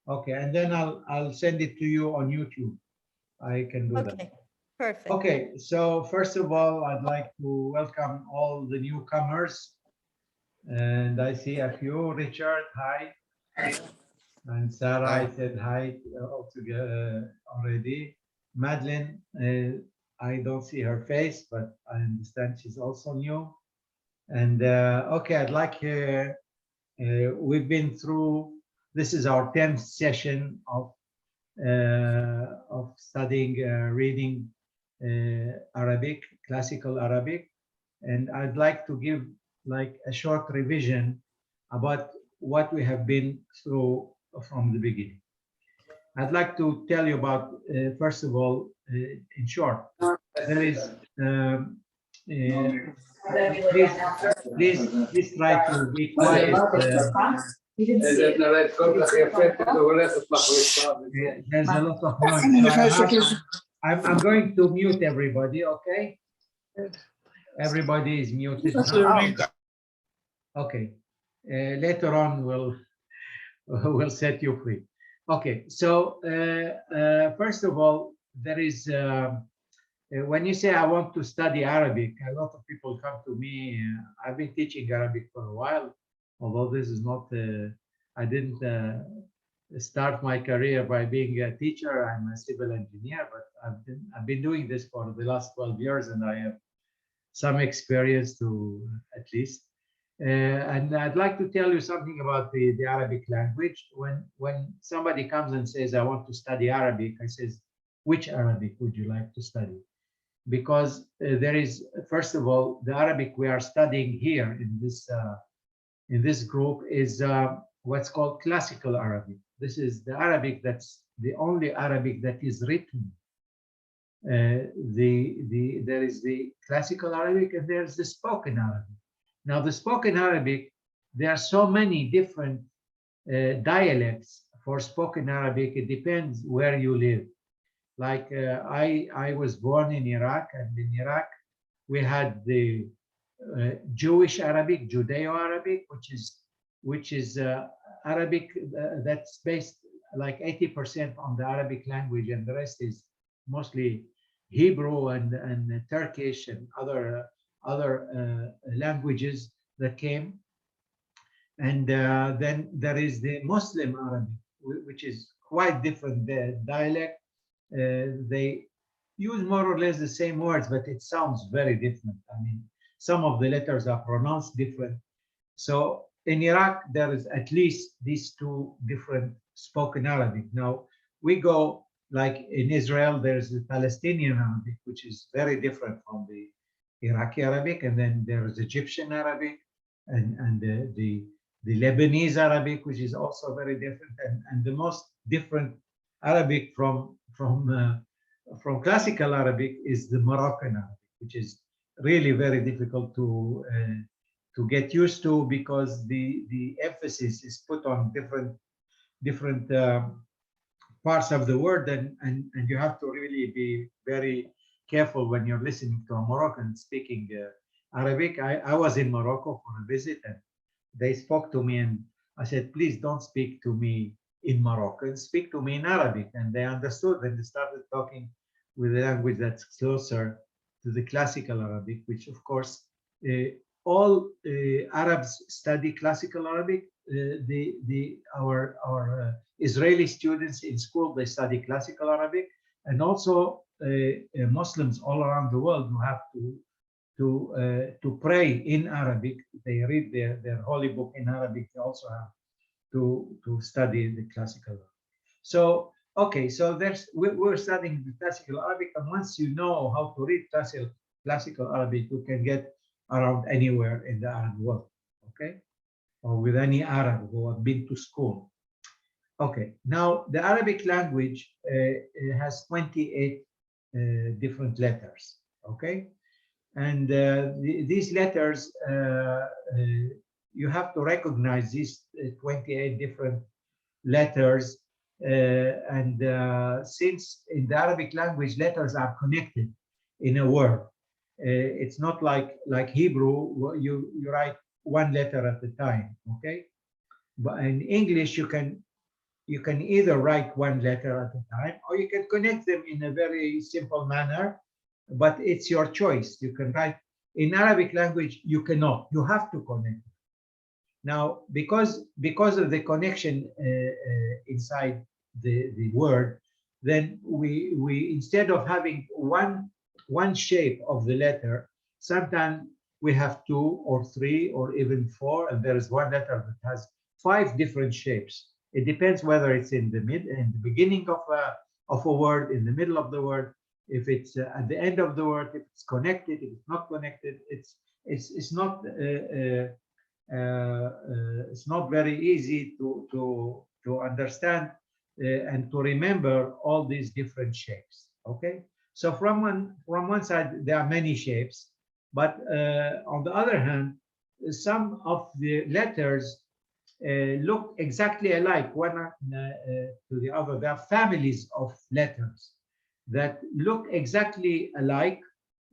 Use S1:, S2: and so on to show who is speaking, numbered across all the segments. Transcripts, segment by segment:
S1: Okay, and then I'll send it to you on YouTube. I can do that.
S2: Okay, perfect.
S1: Okay, so first of all, I'd like to welcome all the newcomers. And I see a few. Richard, hi. And Sarah, I said hi altogether already. Madeline, I don't see her face, but I understand she's also new. And okay, I'd like, we've been through, this is our 10th session of studying reading Arabic, classical Arabic, and I'd like to give like a short revision about what we have been through from the beginning. I'd like to tell you about, first of all, in short, there is, please try to be quiet. There's a lot of noise. I'm going to mute everybody, okay? Everybody is muted now. Okay. Later on, we'll set you free. Okay. So first of all, there is when you say I want to study Arabic, a lot of people come to me. I've been teaching Arabic for a while, although this is not. I didn't start my career by being a teacher. I'm a civil engineer, but I've been doing this for the last 12 years, and I have some experience to at least. And I'd like to tell you something about the Arabic language. When somebody comes and says, I want to study Arabic, I says, which Arabic would you like to study? Because there is, first of all, the Arabic we are studying here in this group is what's called classical Arabic. This is the Arabic that's the only Arabic that is written. There is the classical Arabic and there's the spoken Arabic. Now, the spoken Arabic, there are so many different dialects for spoken Arabic. It depends where you live. Like I was born in Iraq, and in Iraq we had the Jewish Arabic, Judeo-Arabic, which is Arabic that's based like 80% on the Arabic language, and the rest is mostly Hebrew and Turkish and other languages that came. And then there is the Muslim Arabic, which is quite different dialect. They use more or less the same words, but it sounds very different. I mean, some of the letters are pronounced different. So in Iraq, there is at least these two different spoken Arabic. Now, we go like in Israel, there's the Palestinian Arabic, which is very different from the Iraqi Arabic, and then there is Egyptian Arabic, and the Lebanese Arabic, which is also very different, and the most different Arabic from classical Arabic is the Moroccan Arabic, which is really very difficult to get used to, because the emphasis is put on different parts of the word, and you have to really be very careful when you're listening to a Moroccan speaking Arabic. I was in Morocco for a visit, and they spoke to me, and I said, please don't speak to me in Moroccan, speak to me in Arabic. And they understood, and they started talking with a language that's closer to the classical Arabic, which of course all Arabs study classical Arabic. Our Israeli students in school, they study classical Arabic, and also Muslims all around the world who have to pray in Arabic. They read their holy book in Arabic. They also have to study the classical Arabic. So okay, so we're studying the classical Arabic, and once you know how to read classical Arabic, you can get around anywhere in the Arab world, okay, or with any Arab who have been to school. Okay, now the Arabic language has 28 different letters, okay, and these letters, you have to recognize these 28 different letters, and since in the Arabic language letters are connected in a word, it's not like Hebrew, you write one letter at a time, okay, but in English you can you can either write one letter at a time, or you can connect them in a very simple manner, but it's your choice. You can write in Arabic language, you cannot, you have to connect. Now, because of the connection inside the word, then we instead of having one shape of the letter, sometimes we have two or three or even four, and there is one letter that has 5 different shapes. It depends whether it's in the beginning of a word, in the middle of the word, if it's at the end of the word, if it's connected, if it's not connected. It's not very easy to understand and to remember all these different shapes. Okay, so from one side there are many shapes, but on the other hand, some of the letters look exactly alike one to the other. There are families of letters that look exactly alike.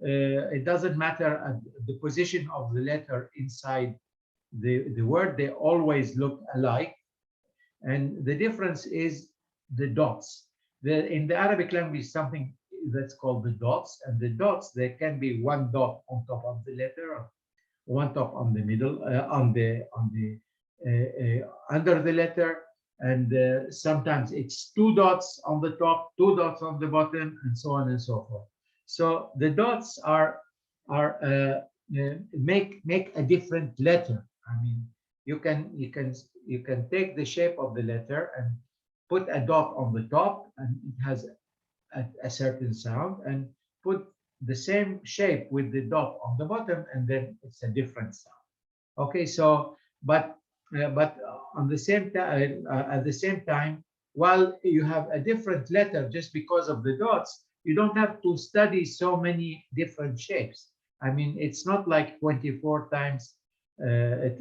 S1: It doesn't matter the position of the letter inside the word, they always look alike. And the difference is the dots. In the Arabic language, something that's called the dots, and the dots, there can be one dot on top of the letter, or one dot on the middle, under the letter, and sometimes it's 2 dots on the top, 2 dots on the bottom, and so on and so forth. So the dots make a different letter. I mean, you can take the shape of the letter and put a dot on the top, and it has a certain sound, and put the same shape with the dot on the bottom, and then it's a different sound. Okay, so but on the same time, at the same time, while you have a different letter just because of the dots, you don't have to study so many different shapes. I mean, it's not like 24 times,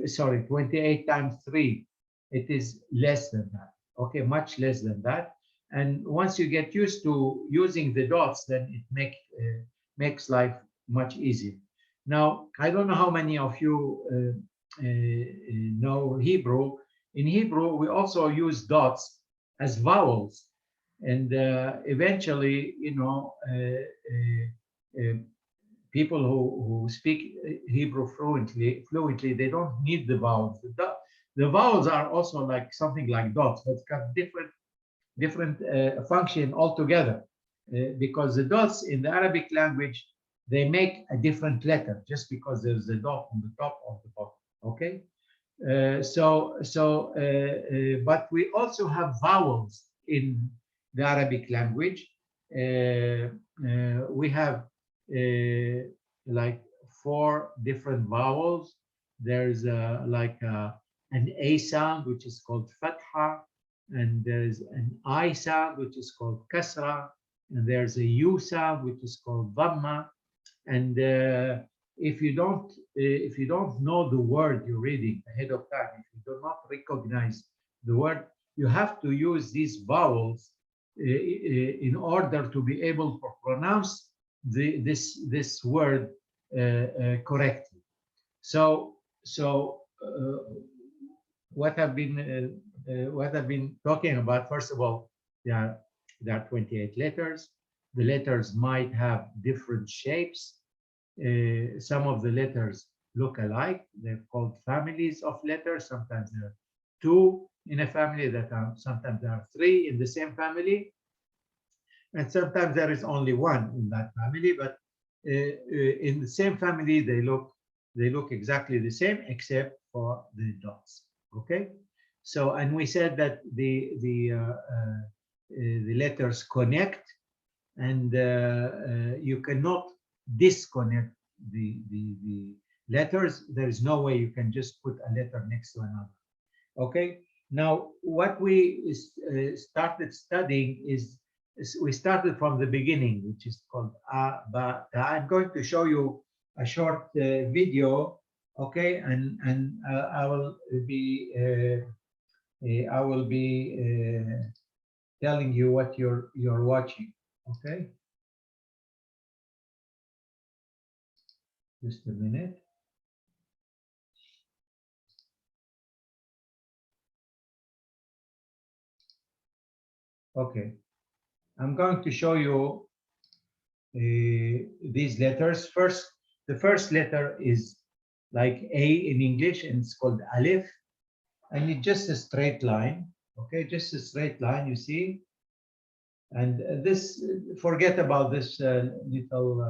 S1: sorry, 28 times 3. It is less than that. Okay, much less than that. And once you get used to using the dots, then it makes life much easier. Now, I don't know how many of you know Hebrew. In Hebrew, we also use dots as vowels. And eventually, you know, people who speak Hebrew fluently, they don't need the vowels. The vowels are also like something like dots, but it's got different function altogether, because the dots in the Arabic language, they make a different letter just because there's a dot on the top of the bottom. Okay, but we also have vowels in the Arabic language. We have like 4 different vowels. There's an A sound, which is called fatha, and there's an I sound, which is called kasra, and there's a U sound, which is called dhamma. And if you don't know the word you're reading ahead of time, if you do not recognize the word, you have to use these vowels in order to be able to pronounce this word correctly. So what I've been talking about, first of all, there are 28 letters. The letters might have different shapes. Some of the letters look alike. They're called families of letters. Sometimes there are 2 in a family, sometimes there are 3 in the same family, and sometimes there is only 1 in that family. But in the same family, they look exactly the same except for the dots. Okay, so, and we said that the letters connect, and you cannot disconnect the letters. There is no way you can just put a letter next to another. Okay, now what we started studying is we started from the beginning, which is called a, ba, ta. I'm going to show you a short video. Okay, and I will be telling you what you're watching. Okay, just a minute. Okay, I'm going to show you these letters. First, the first letter is like A in English, and it's called Alif, and it's just a straight line. Okay, just a straight line, you see. And this, forget about this little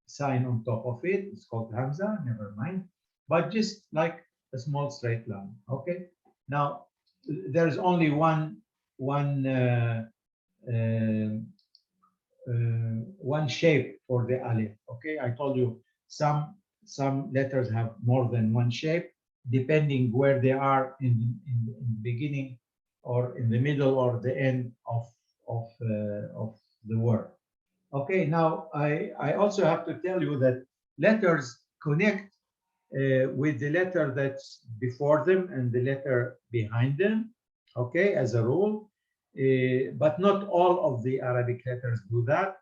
S1: sign on top of it. It's called Hamza, never mind. But just like a small straight line. Okay. Now, there's only uh, one shape for the alif. Okay, I told you some letters have more than one shape, depending where they are in the beginning, or in the middle, or the end of the word. Okay, now I also have to tell you that letters connect with the letter that's before them and the letter behind them, okay, as a rule. But not all of the Arabic letters do that.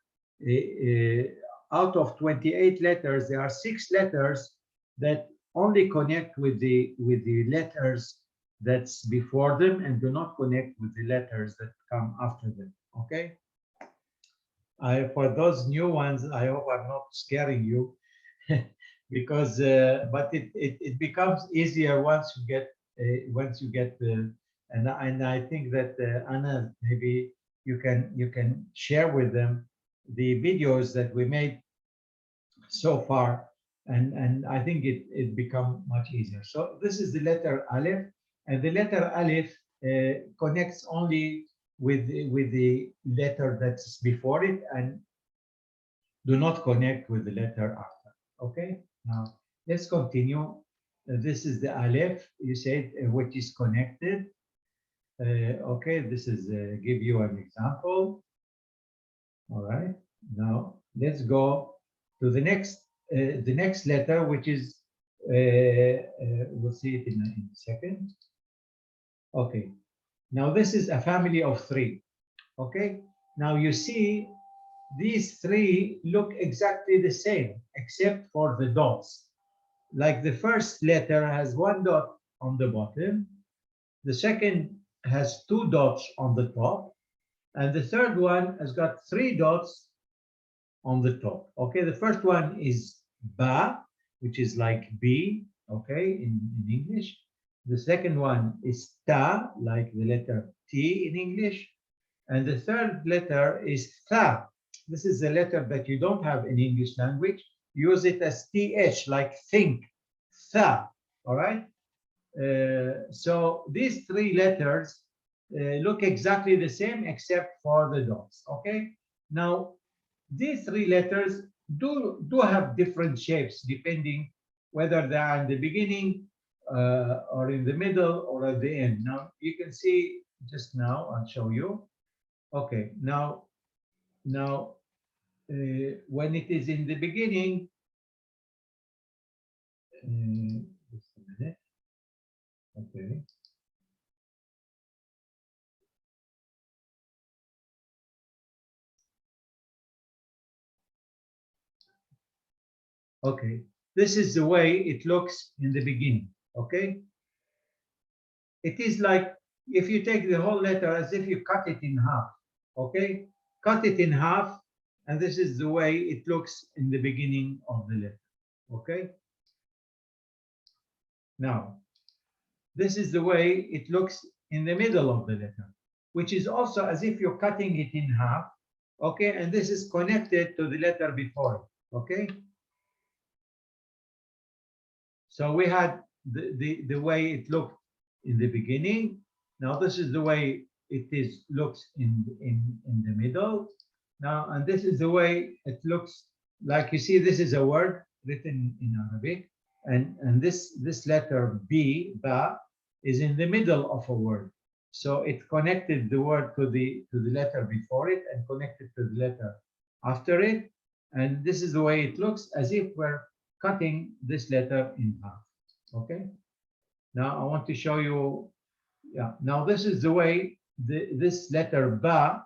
S1: Out of 28 letters, there are 6 letters that only connect with the letters that's before them and do not connect with the letters that come after them. Okay. For those new ones, I hope I'm not scaring you, because but it becomes easier once you get the, and I think that Anna, maybe you can share with them the videos that we made so far, and I think it become much easier. So this is the letter Aleph, and the letter Aleph connects only with the letter that's before it, and do not connect with the letter after. Okay, now let's continue. This is the Aleph, you said, which is connected. Okay, this is give you an example. All right, now let's go to the next letter, which is we'll see it in a second. Okay, now this is a family of 3. Okay, now you see these 3 look exactly the same except for the dots. Like the first letter has 1 dot on the bottom, the second has 2 dots on the top, and the third one has got 3 dots on the top. Okay, the first one is ba, which is like B, okay, in English. The second one is ta, like the letter T in English. And the third letter is tha. This is a letter that you don't have in English language. Use it as th, like think, tha, all right? So these 3 letters look exactly the same except for the dots, okay? Now, these 3 letters do have different shapes depending whether they are in the beginning or in the middle or at the end. Now, you can see just now, I'll show you. Okay, now when it is in the beginning, just a minute. Okay. Okay, this is the way it looks in the beginning. Okay, it is like if you take the whole letter as if you cut it in half. Okay, cut it in half, and this is the way it looks in the beginning of the letter. Okay, now this is the way it looks in the middle of the letter, which is also as if you're cutting it in half. Okay, and this is connected to the letter before it. Okay, so we had the way it looked in the beginning. Now this is the way it looks in the middle. Now, and this is the way it looks. Like you see, this is a word written in Arabic, and this letter B, ba, is in the middle of a word. So it connected the word to the letter before it and connected to the letter after it. And this is the way it looks, as if we're cutting this letter in half. Okay. Now I want to show you. Yeah. Now this is the way this letter ba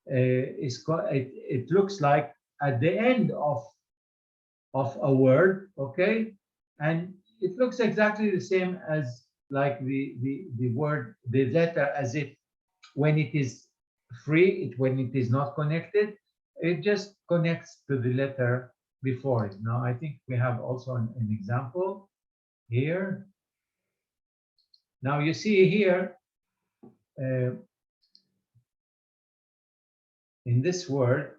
S1: it looks like at the end of a word. Okay, and it looks exactly the same as like the word, the letter, as if when it is free, when it is not connected, it just connects to the letter before it. Now, I think we have also an example here. Now, you see here, in this word,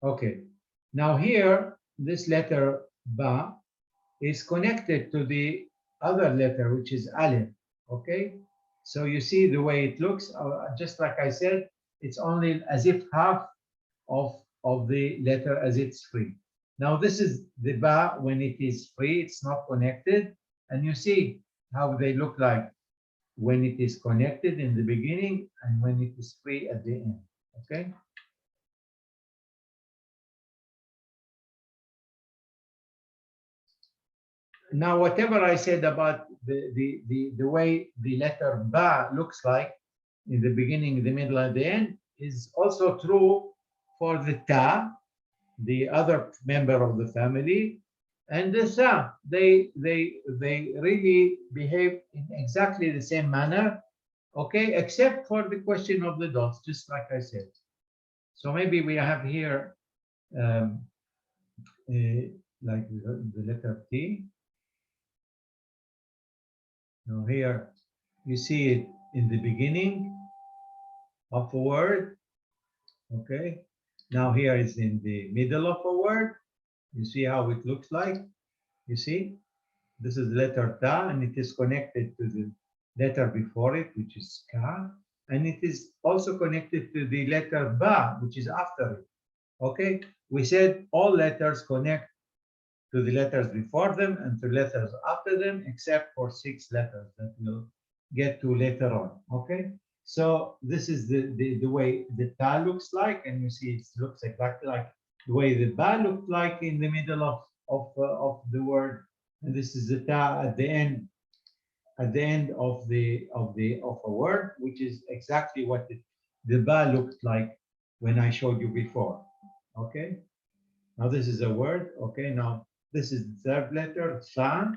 S1: okay. Now here, this letter ba is connected to the other letter, which is alif. Okay. So you see the way it looks. Just like I said, it's only as if half of the letter as it's free. Now this is the ba when it is free. It's not connected, and you see how they look like when it is connected in the beginning and when it is free at the end. Okay. Now, whatever I said about the way the letter ba looks like in the beginning, the middle, and the end is also true for the ta, the other member of the family, and the sa. They really behave in exactly the same manner, okay, except for the question of the dots, just like I said. So maybe we have here um, like the letter T. Now here you see it in the beginning of a word, okay? Now here is in the middle of a word. You see how it looks like? You see? This is letter ta, and it is connected to the letter before it, which is ka, and it is also connected to the letter ba, which is after it, okay? We said all letters connect to the letters before them and to letters after them, except for 6 letters that we'll get to later on, okay? So this is the way the ta looks like, and you see it looks exactly like the way the ba looked like in the middle of the word, and this is the ta at the end of a word, which is exactly what the ba looked like when I showed you before, okay? Now this is a word, okay? Now this is the third letter, sa,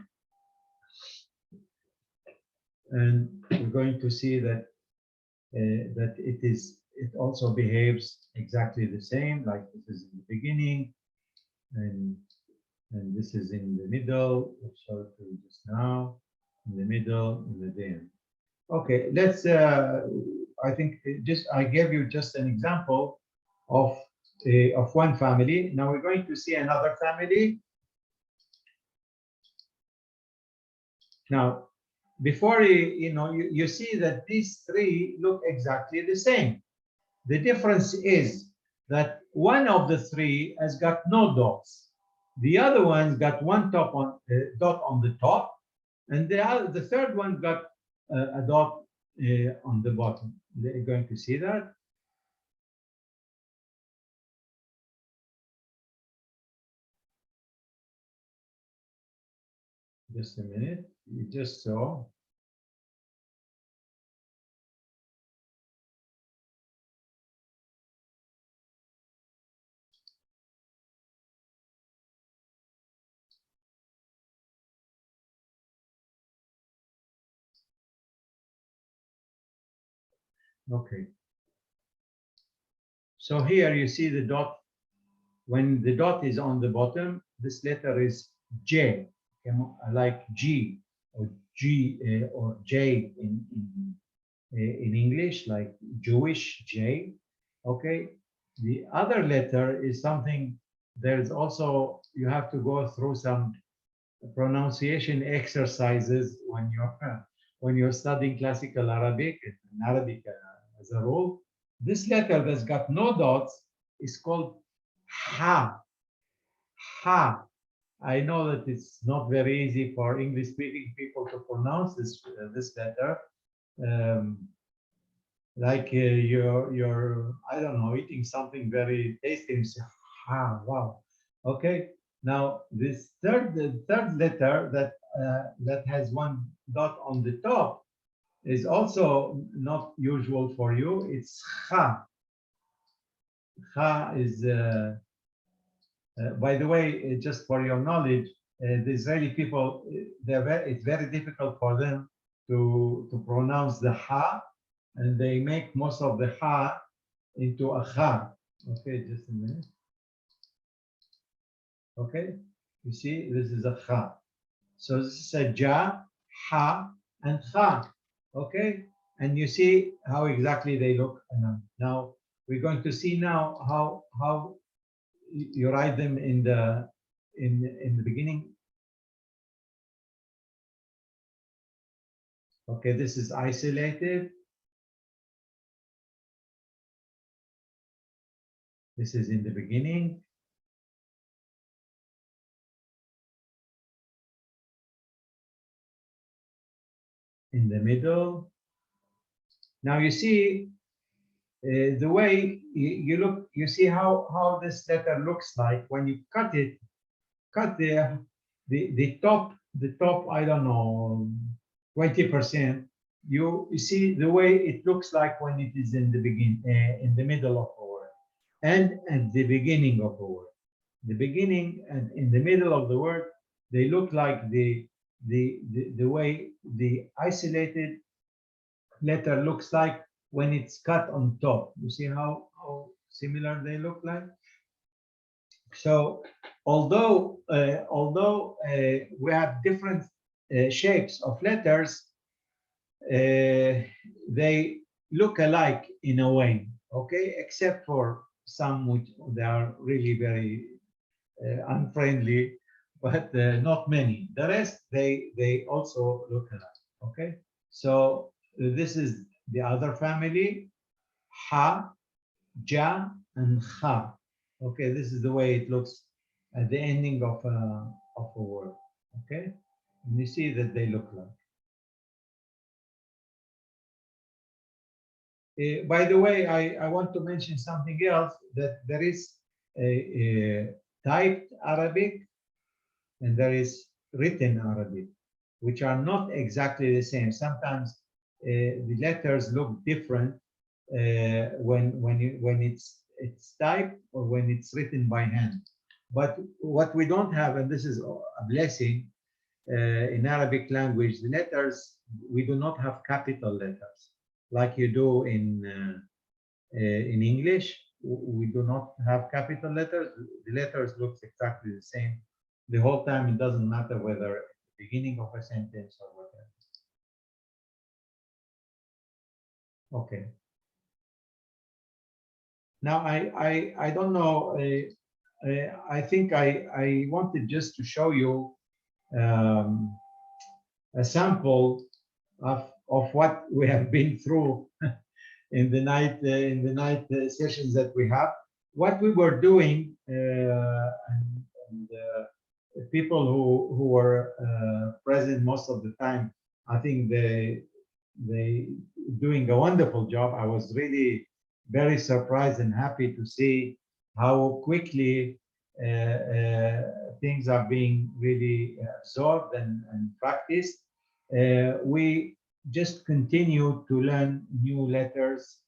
S1: and we're going to see that that it also behaves exactly the same, like this is in the beginning, and this is in the middle, which I showed you just now, in the middle, in the end. Okay, let's. I think I gave you just an example of one family. Now we're going to see another family. Now, before you see that these three look exactly the same. The difference is that one of the three has got no dots. The other one's got one dot on the top, and the third one got a dot on the bottom. They're going to see that. Just a minute. You just saw. Okay. So here you see the dot. When the dot is on the bottom, this letter is J, like G or G or J in English, like Jewish J. Okay. The other letter is something. There's also you have to go through some pronunciation exercises when you're studying classical Arabic and Arabic as a rule. This letter that's got no dots is called ha. Ha. I know that it's not very easy for English-speaking people to pronounce this letter. Um, like you're I don't know, eating something very tasty and you say, ah, wow. Okay. Now this the third letter that has one dot on the top is also not usual for you. It's kha. Kha is, by the way, just for your knowledge, the Israeli people, it's very difficult for them to pronounce the ha, and they make most of the ha into a kha. Okay, just a minute. Okay, you see, this is a kha. So this is a ja, ha, and kha. Okay, and you see how exactly they look. Now we're going to see now how you write them in the beginning. Okay, this is isolated. This is in the beginning. In the middle. Now you see the way you look, you see how this letter looks like when you cut it, cut the top, I don't know, 20%. You see the way it looks like when it is in the in the middle of a word, and at the beginning of a word. The beginning and in the middle of the word, they look like the way the isolated letter looks like when it's cut on top. You see how similar they look like? So although we have different shapes of letters, they look alike in a way, okay, except for some which they are really very unfriendly, but not many. The rest, they also look alike, okay? So this is the other family, ha, ja, and kha. Okay, this is the way it looks at the ending of a word, okay? And you see that they look like. By the way, I want to mention something else, that there is a typed Arabic and there is written Arabic, which are not exactly the same. Sometimes the letters look different when it's typed or when it's written by hand. But what we don't have, and this is a blessing in Arabic language, the letters, we do not have capital letters like you do in English. We do not have capital letters. The letters look exactly the same the whole time. It doesn't matter whether at the beginning of a sentence or whatever. Okay. Now I don't know. I think I wanted just to show you a sample of what we have been through in the night sessions that we have. What we were doing, and people who were present most of the time, I think they doing a wonderful job. I was really very surprised and happy to see how quickly things are being really absorbed and practiced. We just continue to learn new letters.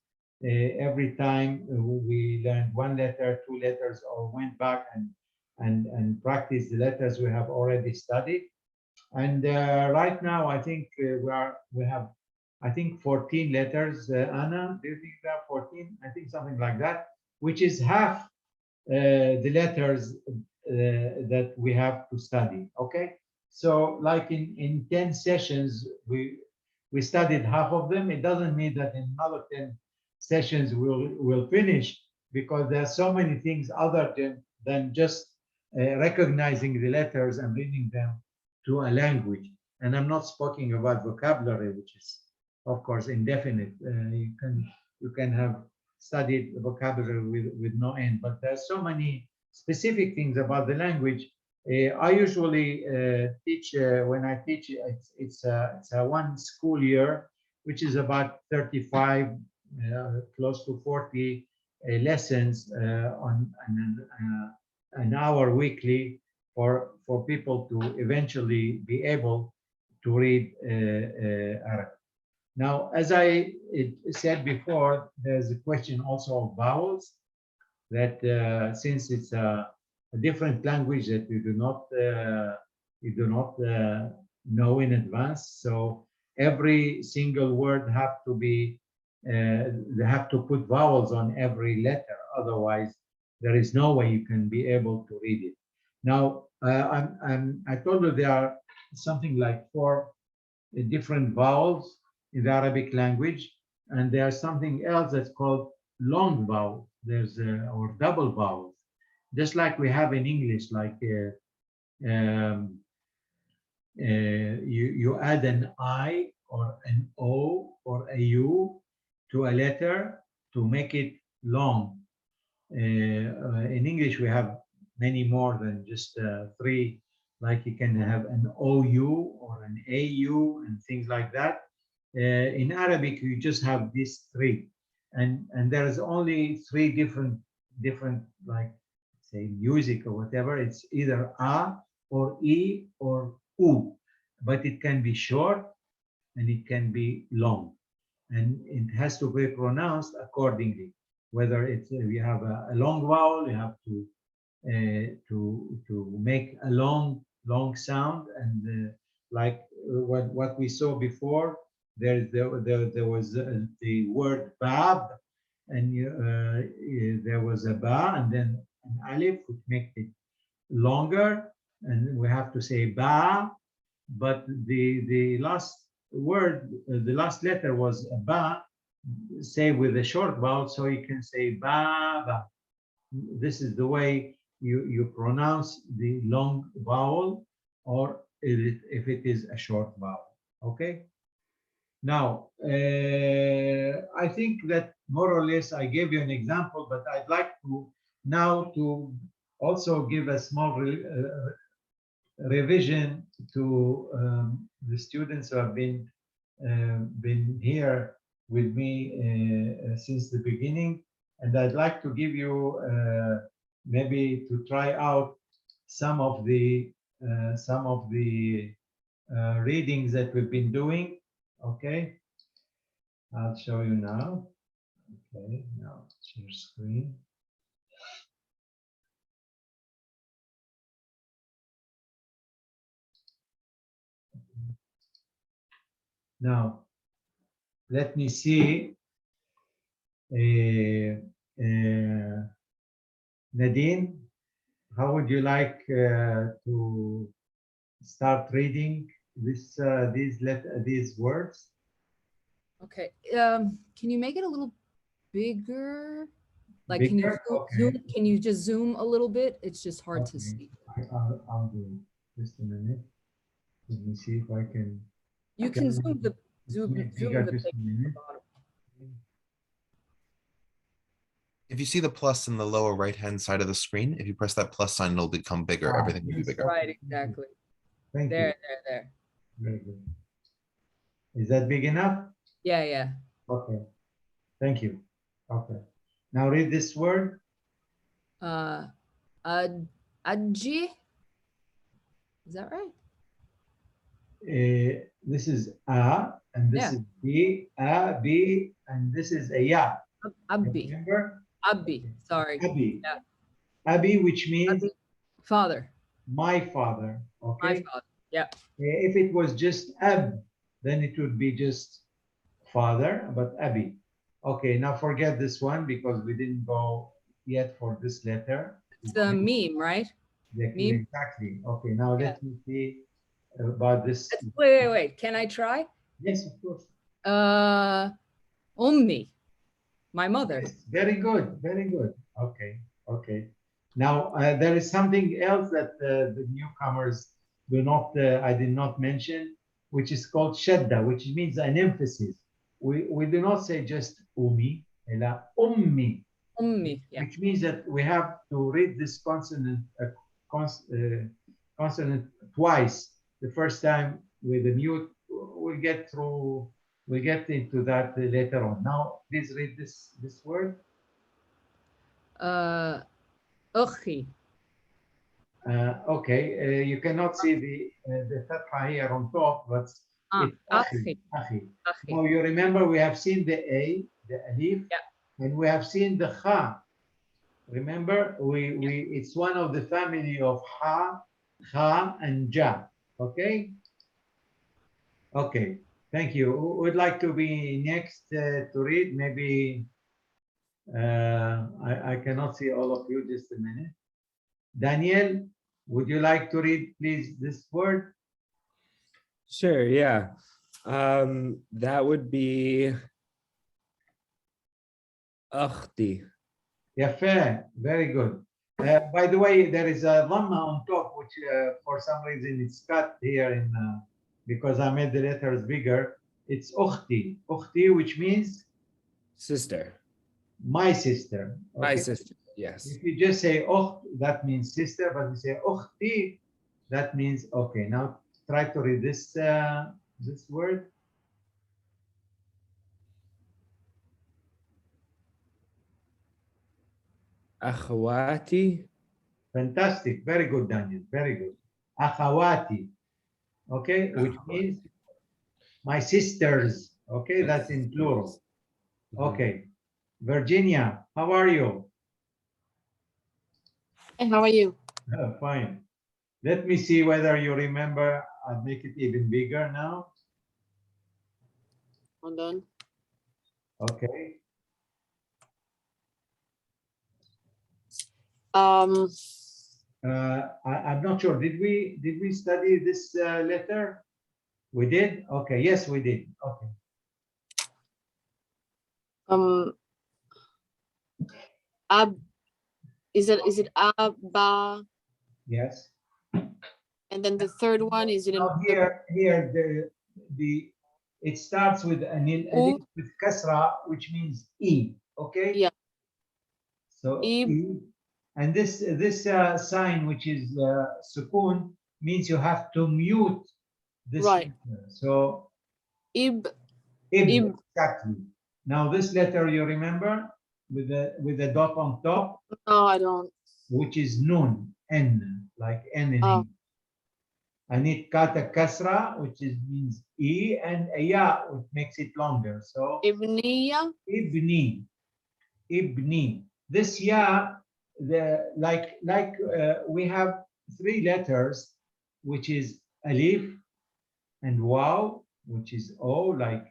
S1: Every time we learned one letter, two letters, or went back and practiced the letters we have already studied. And right now, I think we have, I think 14 letters. Anna, do you think we have 14? I think something like that, which is half the letters that we have to study. Okay, so like in 10 sessions, we studied half of them. It doesn't mean that in another 10 sessions we'll finish, because there are so many things other than just recognizing the letters and reading them to a language. And I'm not speaking about vocabulary, which is of course indefinite. You can have studied vocabulary with no end, but there's so many specific things about the language. I usually teach, when I teach, it's a one school year, which is about 35, close to 40 lessons on an hour weekly for people to eventually be able to read Arabic. Now, as I said before, there's a question also of vowels that since it's a different language that you do not know in advance, so every single word have to be they have to put vowels on every letter. Otherwise, there is no way you can be able to read it. Now, I told you there are something like 4 different vowels in the Arabic language, and there's something else that's called long vowel. There's or double vowels, just like we have in English, like um, you add an I or an O or a U to a letter to make it long. In English, we have many more than just 3. Like you can have an OU or an AU and things like that. In Arabic, you just have these 3, and there is only 3 different like say music or whatever. It's either A or E or U, but it can be short and it can be long, and it has to be pronounced accordingly. Whether it's you have a long vowel, you have to make a long sound, and like what we saw before, there was the word bab, and there was a ba and then an alif, which makes it longer, and we have to say ba, but the last word, the last letter was a ba, say with a short vowel, so you can say ba ba. This is the way you pronounce the long vowel, or if it is a short vowel. Okay. Now, I think that more or less I gave you an example, but I'd like to now to also give a small revision to the students who have been here with me since the beginning, and I'd like to give you maybe to try out some of the readings that we've been doing. Okay, I'll show you now. Okay, now share screen. Now, let me see. Nadine, how would you like to start reading these words?
S2: Okay. Can you make it a little bigger? Like,
S1: Bigger? Okay.
S2: can you just zoom a little bit? It's just hard to
S1: Okay.
S2: see.
S1: I'll do it. Just a minute. Let me see if I can.
S2: You can zoom the
S1: Make
S2: zoom
S1: bigger
S2: the
S1: just
S2: thing
S1: a
S2: at the
S1: minute.
S2: bottom.
S3: If you see the plus in the lower right-hand side of the screen, if you press that plus sign, it'll become bigger. Everything will be
S1: Yes,
S3: bigger.
S1: okay.
S2: Right, exactly.
S1: Thank
S2: There,
S1: you.
S2: there.
S1: Very good. Is that big enough?
S2: Yeah, yeah.
S1: Okay. Thank you. Okay. Now read this word.
S2: Aji. Is that right?
S1: This is a, and this
S2: Yeah.
S1: is b, a, b, and this is a ya.
S2: Abbi.
S1: Remember?
S2: Abbi. Sorry.
S1: Abi.
S2: Yeah.
S1: Abi, which means
S2: Abbi. Father.
S1: my father. Okay.
S2: My father. Yeah.
S1: If it was just ab, then it would be just father, but abi. Okay, now forget this one because we didn't go yet for this letter.
S2: It's a meme, right? Meme.
S1: Exactly. Okay, now
S2: Yeah.
S1: let me see about this.
S2: Wait. Can I try?
S1: Yes, of course.
S2: Ummi. My mother.
S1: Yes, very good, very good. Okay, okay. Now there is something else that the newcomers do not, I did not mention, which is called shadda, which means an emphasis. We do not say just umi, ela ummi,
S2: Ummi. Yeah.
S1: which means that we have to read this consonant twice. The first time with the mute, we'll get into that later on. Now, please read this word.
S2: Ukhi.
S1: Okay, you cannot see the fatha here on top, but It's
S2: Akhi.
S1: akhi.
S2: Akhi.
S1: Now you remember we have seen the A, the alif,
S2: Yeah.
S1: and we have seen the kha. Remember, it's one of the family of ha, kha, and ja. Okay. Okay. Thank you. Who would like to be next to read? Maybe I cannot see all of you. Just a minute. Daniel, would you like to read, please, this word?
S4: Sure, yeah. That would be akhti.
S1: Yeah, fair. Very good. By the way, there is a dhamma on top, which for some reason it's cut here in because I made the letters bigger. It's ukhti, ukhti, which means
S4: Sister.
S1: my sister.
S4: My
S1: Okay?
S4: sister. Yes.
S1: If you just say ukht, that means sister, but you say ukhti, that means okay. Now try to read this this word.
S4: Akhawati.
S1: Fantastic. Very good, Daniel. Very good. Akhawati. Okay, which means my sisters. Okay, that's in plural. Okay. Virginia, how are you?
S5: And how are you?
S1: Fine. Let me see whether you remember. I'll make it even bigger now.
S5: Hold on.
S1: Okay. I'm not sure. Did we study this letter? We did. Okay. Yes, we did. Okay.
S5: Ab, is it Abba?
S1: Yes.
S5: And then the third one is it
S1: Now here it starts with an alif with kasra, which means e. Okay.
S5: Yeah.
S1: So
S5: Ib.
S1: e, and this sign, which is sukun, means you have to mute this
S5: Right.
S1: letter. So
S5: Ib.
S1: ib, exactly. Now this letter you remember with the dot on top,
S5: No, I don't.
S1: which is nun, n, like n in
S5: Oh.
S1: English. And it got a kasra, which means e, and a ya, which makes it longer. So
S5: Ibniya.
S1: ibni, ibni. This ya, we have three letters, which is alif and waw, which is o, like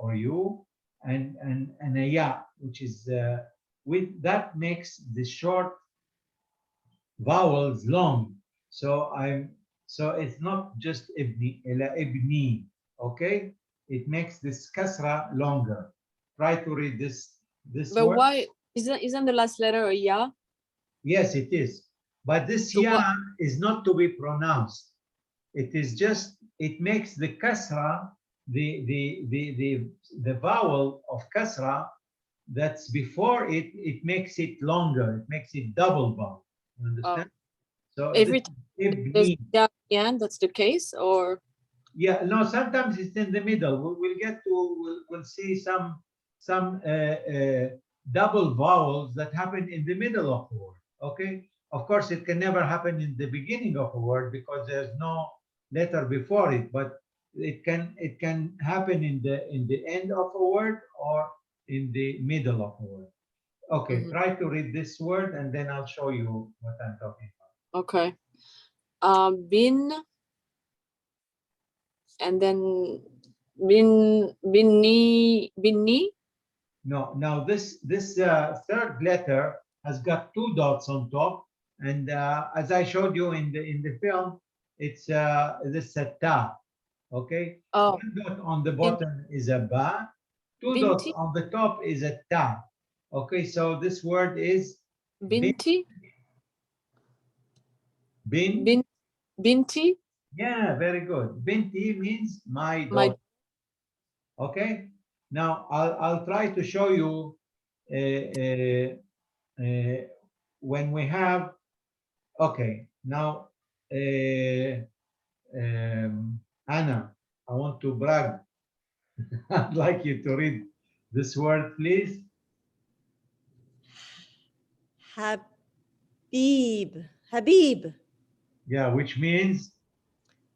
S1: or you, and a ya, which is with that makes the short vowels long. So it's not just ibni, ila ibni, okay? It makes this kasra longer. Try to read this
S5: But
S1: word.
S5: why isn't the last letter a ya?
S1: Yes, it is. But this
S5: So
S1: ya
S5: what?
S1: is not to be pronounced. It is just, it makes the kasra, the vowel of kasra that's before it, it makes it longer. It makes it double vowel. You understand? So
S5: Every
S1: this
S5: time there's
S1: ibni.
S5: ya at the end, that's the case, or
S1: Yeah, no, sometimes it's in the middle. We'll get to, we'll see some double vowels that happen in the middle of a word, okay? Of course, it can never happen in the beginning of a word because there's no letter before it, but it can happen in the end of a word or in the middle of a word. Okay, try to read this word and then I'll show you what I'm talking about.
S5: okay. Bin, and then binni.
S1: No, now this third letter has got two dots on top, and as I showed you in the film, it's this a ta. Okay,
S5: Oh,
S1: one dot on the bottom is a ba, two dots
S5: binti,
S1: on the top is a ta. Okay, so this word is
S5: binti,
S1: bin.
S5: binti.
S1: Yeah, very good. Binti means my
S5: My
S1: daughter. Okay, now I'll try to show you when we have, okay, now Anna, I want to brag. I'd like you to read this word, please.
S6: Habib. Habib.
S1: Yeah, which means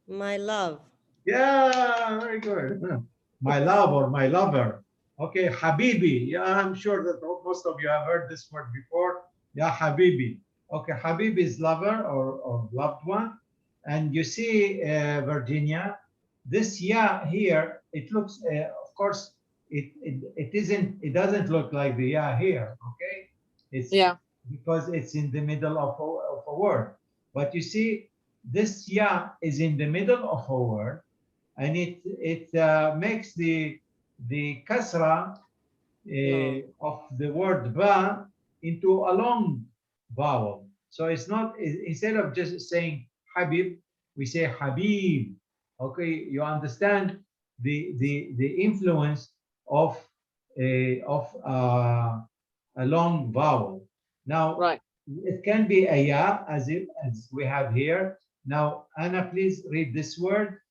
S6: My love.
S1: Yeah, very good. My love or my lover. Okay, Habibi. Yeah, I'm sure that most of you have heard this word before. Yeah, Habibi. Okay, Habibi is lover or loved one. And you see, Virginia, this yeah here, it looks, of course, it doesn't look like the yeah here, okay? It's
S5: Yeah.
S1: because it's in the middle of a word. But you see, this yeah is in the middle of a word, and it makes the kasra
S5: No.
S1: of the word ba into a long vowel. So it's not, instead of just saying Habib, we say Habib. Okay, you understand the influence of a long vowel. Now,
S5: Right.
S1: it can be a ya as we have here. Now, Anna, please read this word.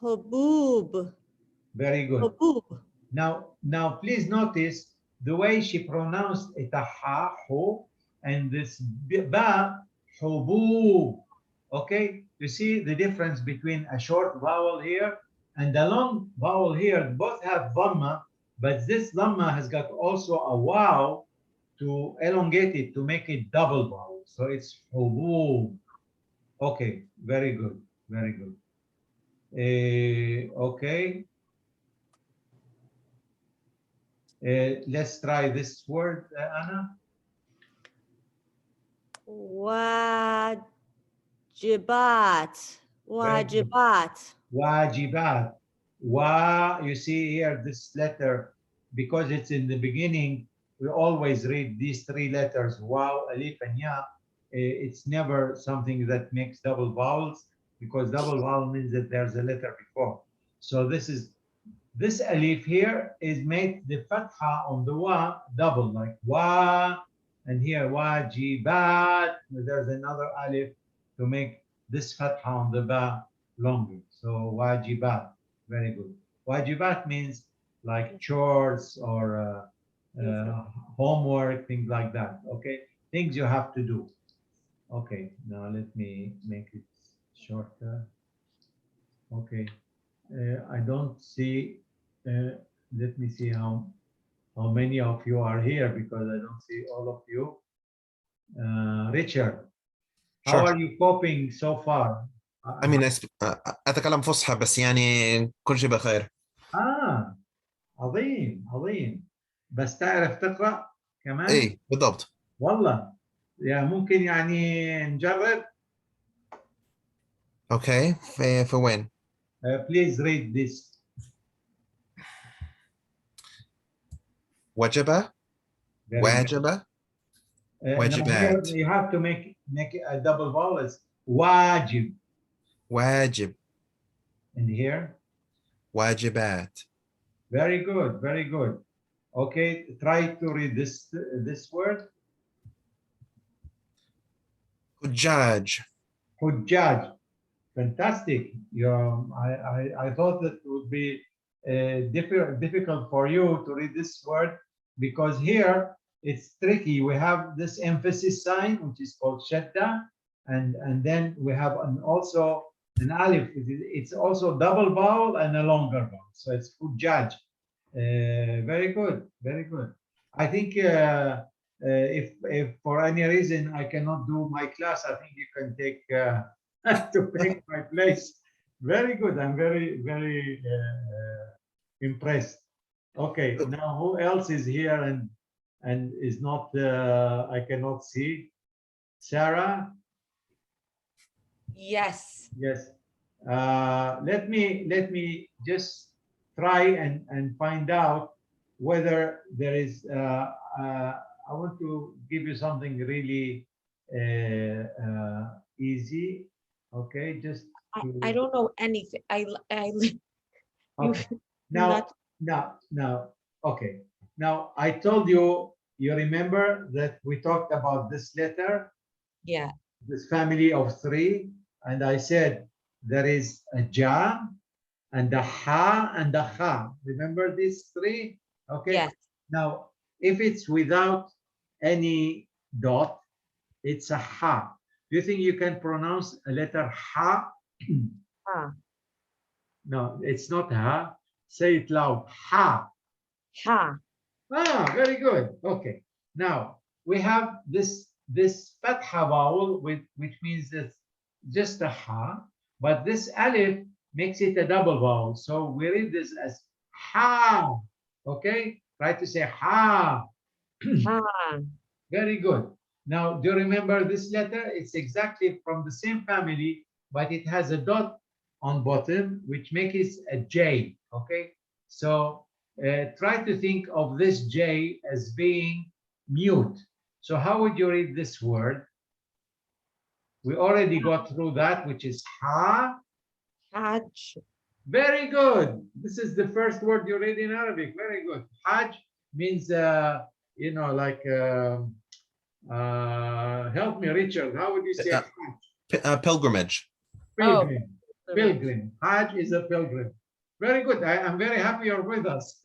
S2: Haboob.
S1: Very good.
S2: Haboob.
S1: Now, please notice the way she pronounced it, ha, ho, and this ba, hubub. Okay, you see the difference between a short vowel here and a long vowel here. Both have dhamma, but this dhamma has got also a wow to elongate it, to make it double vowel. So it's hubub. Okay, very good, very good. Okay. Let's try this word, Anna.
S2: Wajibat.
S1: Very good.
S2: Wajibat.
S1: Wajibat. Wa, you see here this letter, because it's in the beginning, we always read these three letters, waw, alif, and ya. It's never something that makes double vowels, because double vowel means that there's a letter before. So this alif here is made the fatha on the wa double, like wa, and here wajibat. There's another alif to make this fatha on the ba longer. So wajibat, very good. Wajibat means like chores or homework, things like that. Okay, things you have to do. Okay, now let me make it shorter. Okay, I don't see. Let me see how many of you are here, because I don't see all of you. Richard, how
S3: Sure.
S1: are you coping so far?
S3: I mean, أتكلم فصحى بس يعني كل شيء بخير.
S1: عظيم عظيم. بس تعرف تقرأ كمان؟
S3: إيه بالضبط.
S1: والله يا ممكن يعني نجرب.
S3: Okay. في وين؟
S1: Please read this.
S3: وجبة.
S1: Very good.
S3: واجبة.
S1: Now
S3: واجبات.
S1: here you have to make a double vowel. It's wajib.
S3: واجب.
S1: And here,
S3: واجبات.
S1: very good, very good. Okay, try to read this word.
S3: حجاج.
S1: Hujjaj. Fantastic. I thought that it would be difficult for you to read this word, because here it's tricky. We have this emphasis sign, which is called shadda, and then we have also an alif. It's also double vowel and a longer vowel. So it's hujjaj. Very good, very good. I think if for any reason I cannot do my class, I think you can take to take my place. Very good. I'm very, very impressed. Okay, now who else is here and is not? I cannot see. Sarah.
S2: Yes.
S1: Yes. Let me just try and find out whether there is. I want to give you something really easy. Okay, just
S2: I don't know anything.
S1: okay. Now, okay. Now I told you. You remember that we talked about this letter,
S2: Yeah.
S1: this family of three, and I said there is a ja and a ha and a ha. Remember these three? Okay.
S2: Yes.
S1: Now, if it's without any dot, it's a ha. Do you think you can pronounce a letter ha
S5: Ha.
S1: No, it's not ha. Say it loud. Ha.
S5: Ha.
S1: Ah, very good. Okay. Now we have this fatha vowel which means it's just a ha, but this alif makes it a double vowel. So we read this as ha. Okay? Try to say ha.
S5: Ha.
S1: Very good. Now, do you remember this letter? It's exactly from the same family, but it has a dot on bottom, which makes it a J. Okay, so try to think of this J as being mute. So how would you read this word? We already got through that, which is ha.
S5: Hajj.
S1: Very good. This is the first word you read in Arabic. Very good. Hajj means, you know, like, help me, Richard. How would you say Hajj?
S3: Pilgrimage.
S1: Pilgrim. Pilgrim. Hajj is a pilgrim. Very good. I'm very happy you're with us.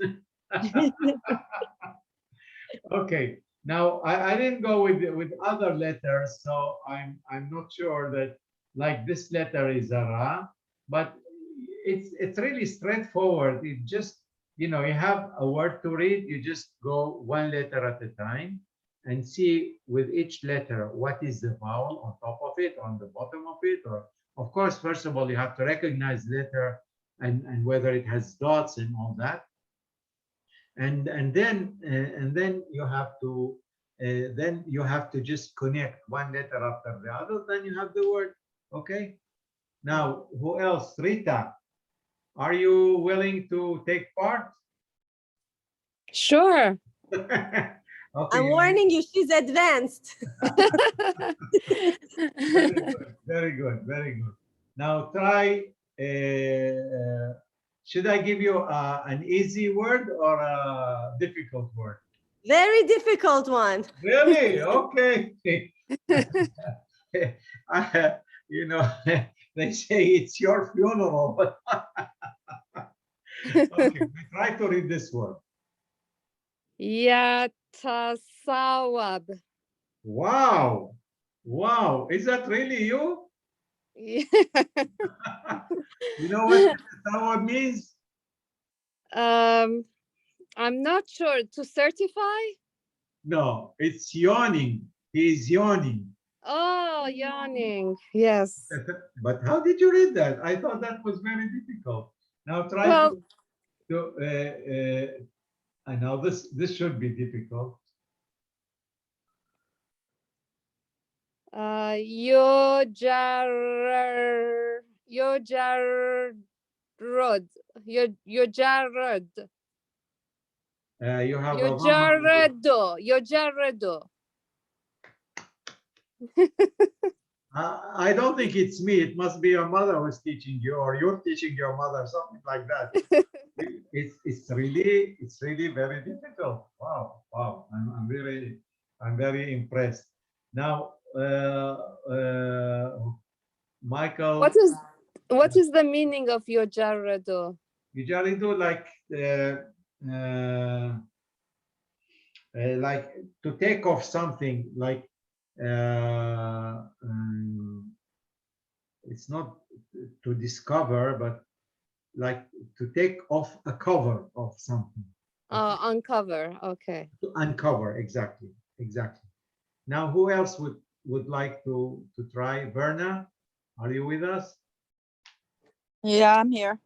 S1: Okay. Now I didn't go with other letters, so I'm not sure that like this letter is a ra, but it's really straightforward. It just, you know, you have a word to read, you just go one letter at a time and see with each letter what is the vowel on top of it, on the bottom of it, or of course, first of all, you have to recognize letter and whether it has dots and all that. And then you have to just connect one letter after the other, then you have the word. Okay. Now, who else? Rita, are you willing to take part?
S5: Sure.
S1: Okay.
S6: I'm warning you, she's advanced.
S1: Very good, very good, very good. Now try, should I give you an easy word or a difficult word?
S6: Very difficult one.
S1: Really? Okay. You know, they say it's your funeral. Okay, we try to read this word.
S5: Yatasawab.
S1: Wow. Wow. Is that really you?
S5: Yeah.
S1: You know what that means?
S5: I'm not sure. To certify?
S1: No, it's yawning. He's yawning.
S5: Oh, yawning. Yes.
S1: But how did you read that? I thought that was very difficult. Now try
S5: Well,
S1: I know this should be difficult.
S5: Yojarrod. Yojarrod.
S1: You have a
S5: Yojarredo.
S1: I don't think it's me. It must be your mother who's teaching you, or you're teaching your mother, something like that. It's really very difficult. Wow, wow. I'm very impressed. Now, Michael,
S5: What is the meaning of yojarredo?
S1: you usually do like to take off something, like it's not to discover, but like to take off a cover of something.
S5: Uncover. Okay.
S1: To uncover, exactly. Now, who else would like to try? Verna, are you with us?
S7: Yeah, I'm here.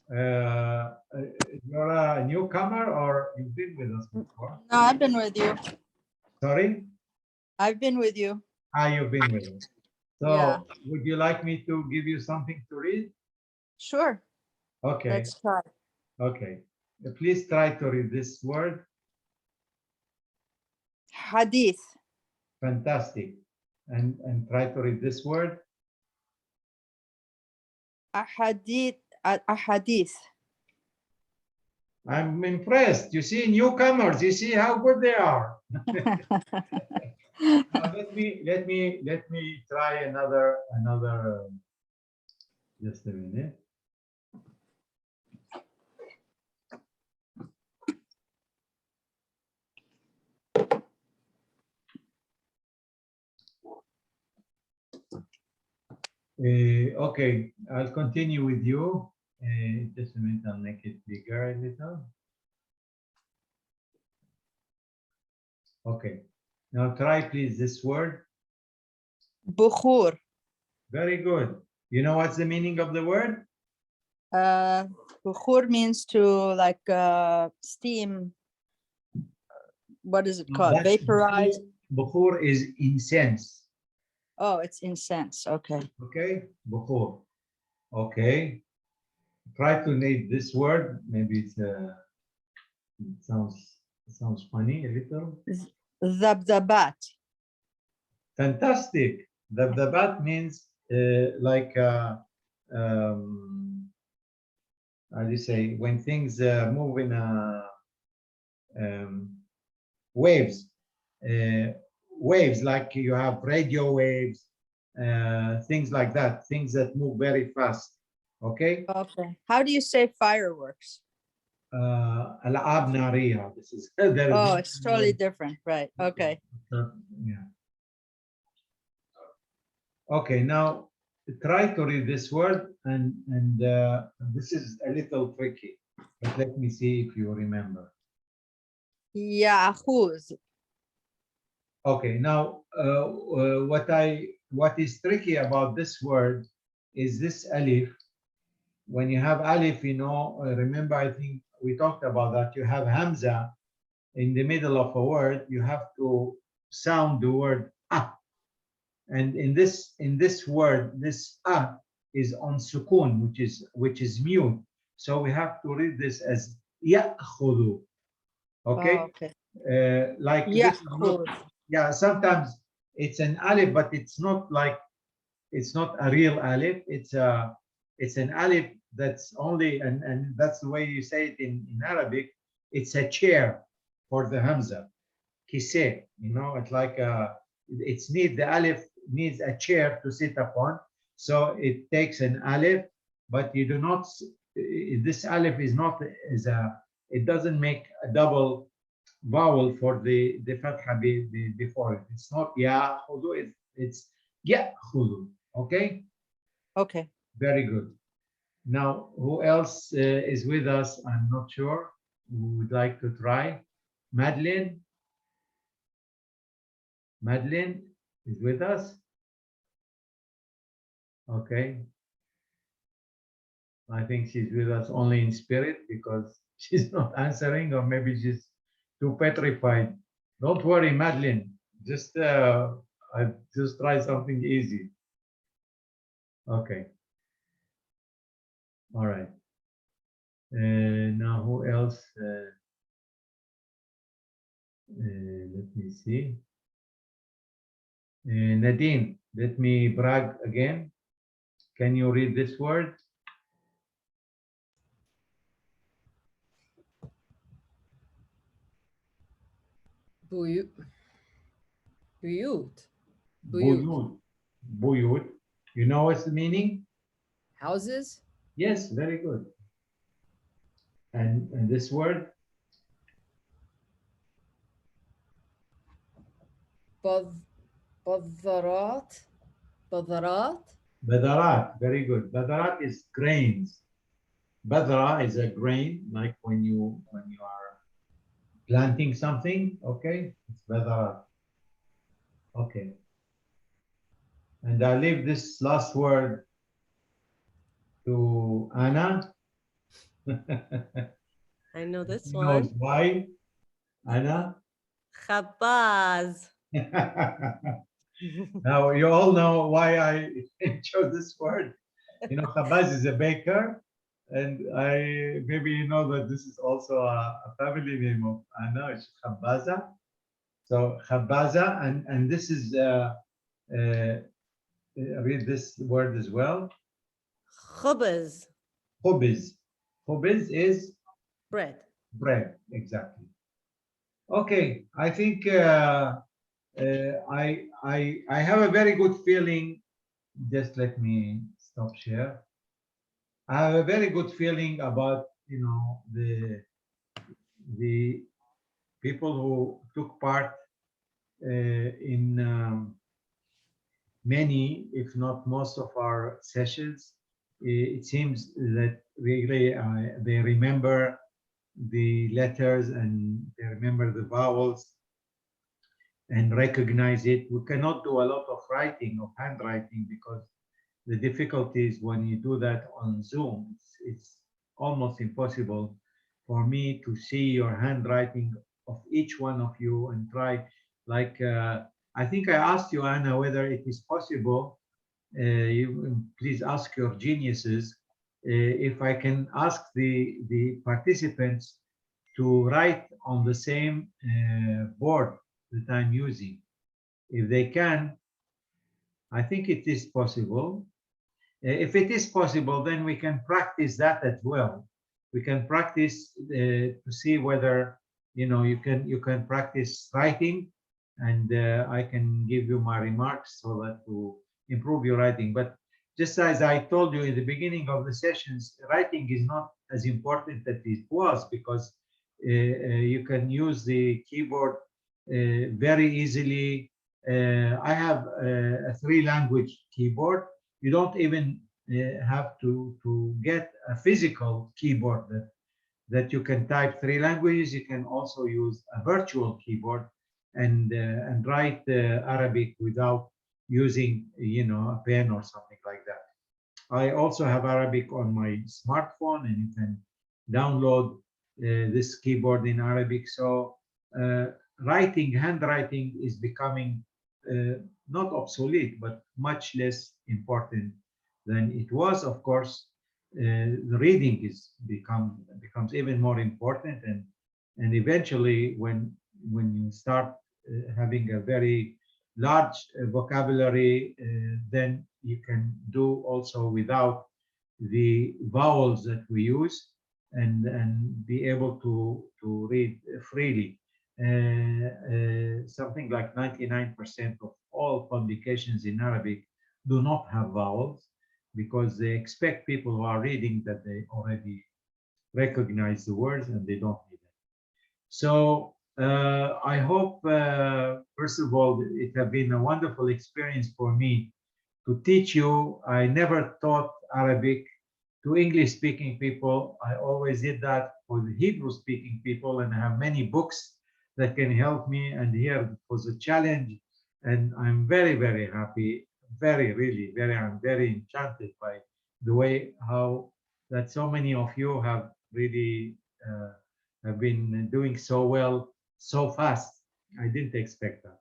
S1: You're a newcomer, or you've been with us before?
S7: No, I've been with you.
S1: Sorry?
S7: I've been with you.
S1: You've been with us. So
S7: Yeah.
S1: would you like me to give you something to read?
S7: Sure.
S1: Okay.
S7: Let's try.
S1: Okay. Please try to read this word.
S7: Hadith.
S1: Fantastic. And try to read this word.
S7: Ahadith. Ahadith.
S1: I'm impressed. You see, newcomers, you see how good they are. Now, let me try another just a minute. Okay, I'll continue with you. Just a minute, I'll make it bigger a little. Okay, now try please this word.
S7: Bukhur.
S1: Very good. You know what's the meaning of the word?
S7: Bukhur means to like steam. What is it
S1: No,
S7: called?
S1: that's
S7: Vaporize.
S1: Bukhur is incense.
S7: Oh, it's incense. Okay.
S1: Okay, Bukhur. Okay. Try to name this word. Maybe it's it sounds funny a little.
S7: Zabzabat.
S1: Fantastic. The bat means like how do you say, when things move in waves, waves like you have radio waves, things like that, things that move very fast. Okay.
S7: Okay. How do you say fireworks?
S1: ألعاب نارية. This is
S7: Oh, it's totally different. Right. Okay.
S1: yeah. Okay, now try to read this word, and this is a little tricky, but let me see if you remember.
S7: Yahuz.
S1: Okay, now what is tricky about this word is this alif. When you have alif, you know, remember, I think we talked about that. You have hamza in the middle of a word. You have to sound the word ah. And in this word, this ah is on sukun, which is mute. So we have to read this as ya'khudhu. Okay,
S7: Oh, okay.
S1: like this is not,
S7: Yahuz.
S1: yeah. Sometimes it's an alif, but it's not like, it's not a real alif. It's an alif that's only, and that's the way you say it in Arabic. It's a chair for the hamza. Kiseh, you know, it's like the alif needs a chair to sit upon, so it takes an alif, but you do not, this alif is not, it doesn't make a double vowel for the fatha before it. It's not ya khudu, it's ya khudu. Okay,
S7: Okay.
S1: very good. Now, who else is with us? I'm not sure. Who would like to try? Madeline? Madeline is with us. Okay. I think she's with us only in spirit because she's not answering, or maybe she's too petrified. Don't worry, Madeline. Just I just try something easy. Okay. All right. Now who else? Let me see. Nadine, let me brag again. Can you read this word?
S2: Buyut. Buyut.
S1: Buyut. Buyut. You know what's the meaning?
S2: Houses.
S1: Yes, very good. And this word?
S2: Badarat. Badarat.
S1: Badarat, very good. Badarat is grains. Badra is a grain, like when you are planting something. Okay, it's badarat. Okay, and I leave this last word to Anna.
S6: I know this
S1: Who knows
S6: one.
S1: why? Anna.
S6: Khabaz.
S1: Now you all know why I chose this word. You know, Khabaz is a baker, and maybe you know that this is also a family name of Anna. It's Khabaza. So Khabaza, and this is read this word as well.
S6: Khubaz.
S1: Khubiz. Khubiz is
S6: Bread.
S1: bread, exactly. Okay, I think I have a very good feeling. Just let me stop share. I have a very good feeling about, you know, the people who took part in many, if not most of our sessions, it seems that really they remember the letters and they remember the vowels and recognize it. We cannot do a lot of writing, of handwriting, because the difficulties when you do that on Zoom, it's almost impossible for me to see your handwriting of each one of you and try, like, I think I asked you, Anna, whether it is possible, you please ask your geniuses, if I can ask the participants to write on the same board that I'm using. If they can, I think it is possible. If it is possible, then we can practice that as well. We can practice to see whether, you know, you can practice writing, and I can give you my remarks so that to improve your writing. But just as I told you in the beginning of the sessions, writing is not as important as it was, because you can use the keyboard very easily. I have a 3-language keyboard. You don't even have to get a physical keyboard that you can type 3 languages. You can also use a virtual keyboard and write Arabic without using, you know, a pen or something like that. I also have Arabic on my smartphone, and you can download this keyboard in Arabic. So handwriting is becoming not obsolete, but much less important than it was. Of course, the reading becomes even more important, and eventually, when you start having a very large vocabulary, then you can do also without the vowels that we use, and be able to read freely. Something like 99% of all publications in Arabic do not have vowels, because they expect people who are reading that they already recognize the words and they don't need it. So I hope, first of all, it has been a wonderful experience for me to teach you. I never taught Arabic to English-speaking people. I always did that for the Hebrew-speaking people, and I have many books that can help me. And here it was a challenge, and I'm very, very happy, I'm very enchanted by the way how that so many of you have really have been doing so well, so fast. I didn't expect that.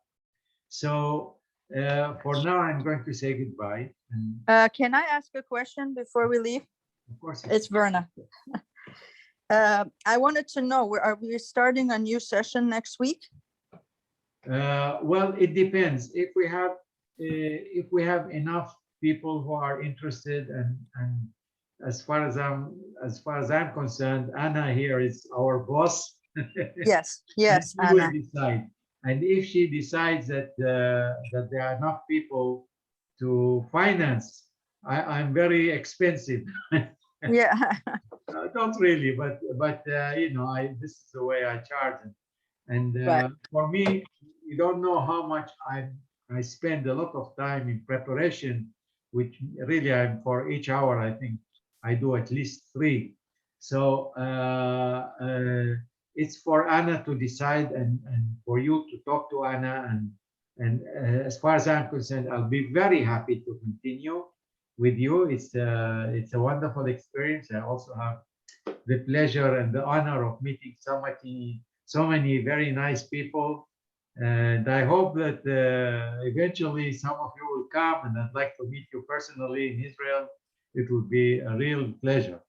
S1: So for now, I'm going to say goodbye. And
S7: Can I ask a question before we leave?
S1: of course,
S7: It's Verna. I wanted to know, are we starting a new session next week?
S1: well, it depends. If we have enough people who are interested, and as far as I'm concerned, Anna here is our boss.
S7: Yes, yes,
S1: And she will
S7: Anna.
S1: decide. And if she decides that that there are enough people to finance, I'm very expensive.
S7: Yeah,
S1: Not really, but you know, this is the way I charge. And
S7: Right.
S1: for me, you don't know how much I spend a lot of time in preparation, which really for each hour, I think I do at least 3. So it's for Anna to decide, and for you to talk to Anna, and as far as I'm concerned, I'll be very happy to continue with you. It's a wonderful experience. I also have the pleasure and the honor of meeting so many very nice people, and I hope that eventually some of you will come, and I'd like to meet you personally in Israel. It would be a real pleasure.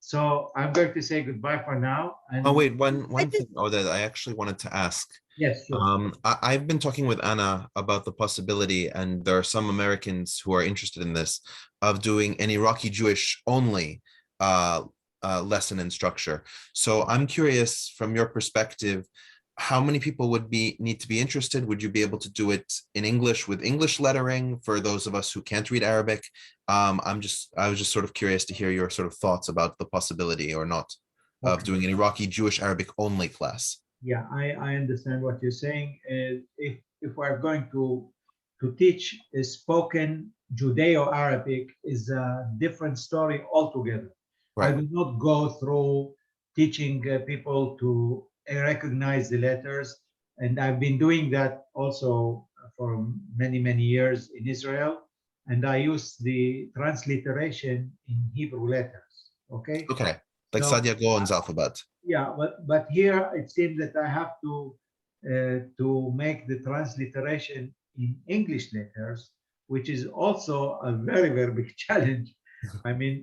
S1: So I'm going to say goodbye for now. And
S3: Oh, wait, one thing, that I actually wanted to ask.
S1: yes, sure.
S3: I've been talking with Anna about the possibility, and there are some Americans who are interested in this, of doing an Iraqi Jewish only lesson in structure. So I'm curious, from your perspective, how many people would need to be interested? Would you be able to do it in English with English lettering for those of us who can't read Arabic? I was just sort of curious to hear your sort of thoughts about the possibility or not of
S1: Okay.
S3: doing an Iraqi Jewish Arabic only class.
S1: Yeah, I understand what you're saying. If we're going to to teach a spoken Judeo-Arabic is a different story altogether. I
S3: Right.
S1: will not go through teaching people to recognize the letters, and I've been doing that also for many, many years in Israel, and I use the transliteration in Hebrew letters, okay?
S3: Okay. Like
S1: So,
S3: Sadia Goan's alphabet.
S1: yeah, but here it seems that I have to make the transliteration in English letters, which is also a very, very big challenge. I mean,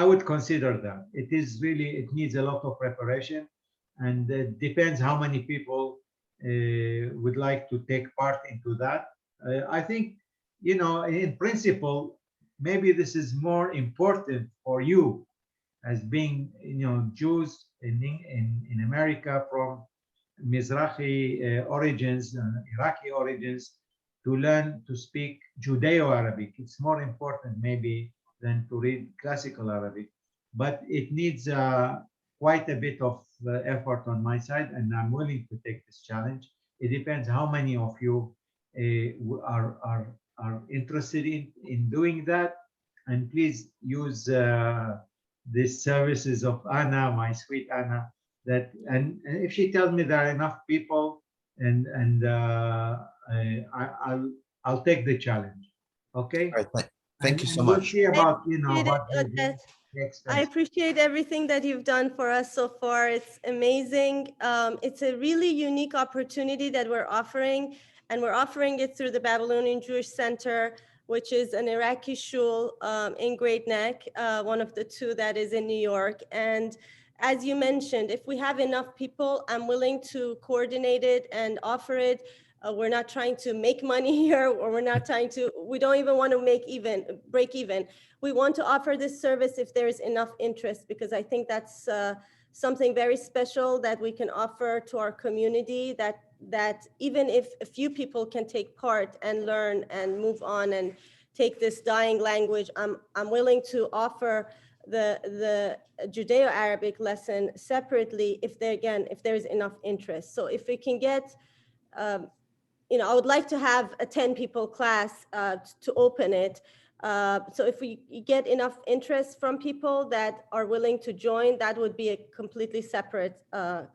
S1: I would consider that. It is really, it needs a lot of preparation, and it depends how many people would like to take part into that. I think, you know, in principle, maybe this is more important for you as being, you know, Jews in America from Mizrahi origins, Iraqi origins, to learn to speak Judeo-Arabic. It's more important maybe than to read classical Arabic, but it needs quite a bit of effort on my side, and I'm willing to take this challenge. It depends how many of you are interested in doing that, and please use the services of Anna, my sweet Anna, that and if she tells me there are enough people, and I'll take the challenge. Okay.
S3: All right. Thank you so
S1: And we'll
S3: much.
S1: see about, you know,
S6: appreciate
S1: what
S6: it, Odette.
S1: the
S6: I
S1: expense.
S6: appreciate everything that you've done for us so far. It's amazing. It's a really unique opportunity that we're offering, and we're offering it through the Babylonian Jewish Center, which is an Iraqi shul in Great Neck, one of the two that is in New York. And as you mentioned, if we have enough people, I'm willing to coordinate it and offer it. We're not trying to make money here, or we're not trying to, we don't even want to break even. We want to offer this service if there is enough interest, because I think that's something very special that we can offer to our community, that even if a few people can take part and learn and move on and take this dying language, I'm willing to offer the Judeo-Arabic lesson separately if there's enough interest. So if we can get, you know, I would like to have a 10 people class to open it. So if we get enough interest from people that are willing to join, that would be a completely separate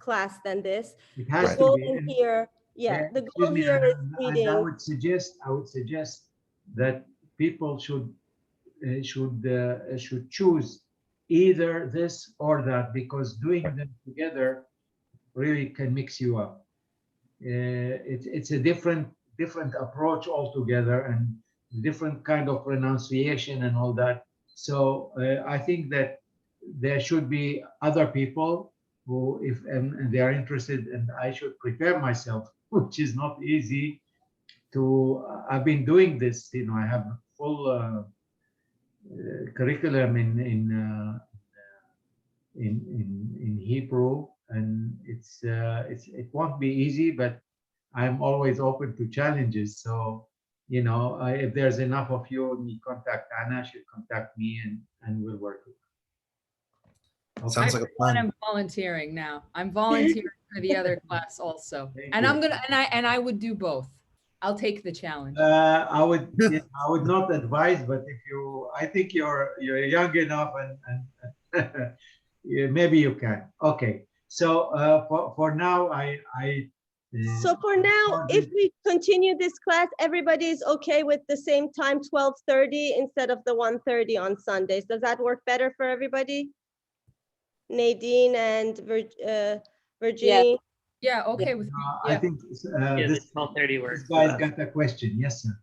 S6: class than this.
S1: It
S6: The
S1: has to
S6: goal
S1: be.
S6: in here,
S1: Yeah,
S6: the
S1: excuse
S6: goal
S1: me,
S6: here is
S1: and
S6: reading.
S1: I would suggest that people should choose either this or that, because doing them together really can mix you up. It's a different approach altogether, and different kind of pronunciation and all that. So I think that there should be other people who, if and they are interested, and I should prepare myself, which is not easy. I've been doing this, you know, I have a full curriculum in Hebrew, and it won't be easy, but I'm always open to challenges. So, you know, if there's enough of you, and you contact Anna, she'll contact me, and we'll work it. Okay.
S3: Sounds like a
S2: And
S3: plan.
S2: I'm volunteering now. I'm volunteering for the other class also.
S1: Thank
S2: And
S1: you.
S2: I'm gonna, and I would do both. I'll take the challenge.
S1: I would not advise, but if I think you're young enough, and yeah, maybe you can. Okay. So for now,
S6: So for now, if we continue this class, everybody is okay with the same time, 12:30 instead of the 1:30 on Sundays. Does that work better for everybody? Nadine and Virginie?
S2: Yeah, okay with me.
S1: I
S2: Yeah.
S1: think
S8: Yeah,
S1: this
S8: the 12:30 works.
S1: this guy's got a question. Yes, sir.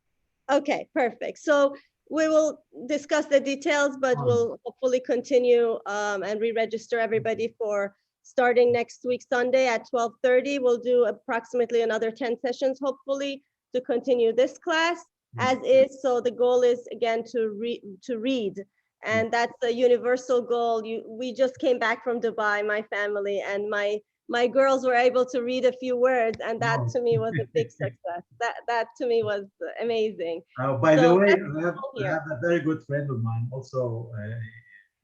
S6: Okay, perfect. So we will discuss the details, but we'll hopefully continue and re-register everybody for starting next week, Sunday at 12:30. We'll do approximately another 10 sessions, hopefully, to continue this class as is. So the goal is, again, to read. And that's a universal goal. We just came back from Dubai, my family, and my girls were able to read a few words, and that to me was a big success. That to me was amazing.
S1: By the
S6: So
S1: way,
S6: that's
S1: I have a very good friend of mine, also